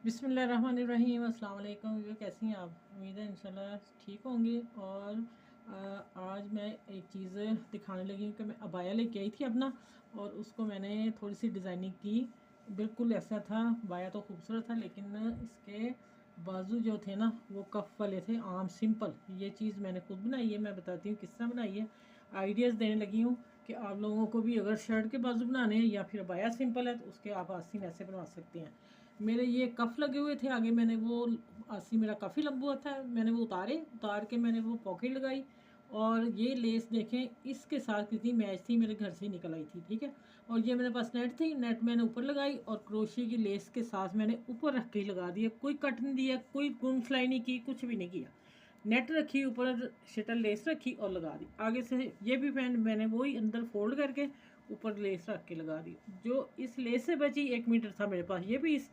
बिस्मिल्लाहिर्रहमानिर्रहीम। अस्सलाम वालेकुम। ये कैसी हैं आप? उम्मीद है इंशाल्लाह ठीक होंगे। और आज मैं एक चीज़ दिखाने लगी हूँ कि मैं अबाया लेके आई थी अपना, और उसको मैंने थोड़ी सी डिज़ाइनिंग की। बिल्कुल ऐसा था, बाया तो खूबसूरत था लेकिन इसके बाजू जो थे ना वो कफ वाले थे, आम सिंपल। ये चीज़ मैंने खुद बनाई है, मैं बताती हूँ किस तरह बनाई है। आइडियाज़ देने लगी हूँ कि आप लोगों को भी अगर शर्ट के बाजू बनाने हैं या फिर अबाया सिंपल है तो उसके आप आस्तीन ऐसे बनवा सकते हैं। मेरे ये कफ लगे हुए थे आगे, मैंने वो आस्तीन मेरा काफ़ी लंबा हुआ था, मैंने वो उतार के मैंने वो पॉकेट लगाई। और ये लेस देखें इसके साथ कितनी मैच थी, मेरे घर से ही निकल आई थी, ठीक है। और ये मेरे पास नेट थी, नेट मैंने ऊपर लगाई और क्रोशिया की लेस के साथ मैंने ऊपर रख के लगा दिया। कोई कट नहीं दिया, कोई गुण सिलाई नहीं की, कुछ भी नहीं किया। नेट रखी, ऊपर शटल लेस रखी और लगा दी। आगे से ये भी मैंने वही अंदर फोल्ड करके ऊपर लेस रख के लगा दी। जो इस लेस से बची 1 मीटर था मेरे पास, ये भी इस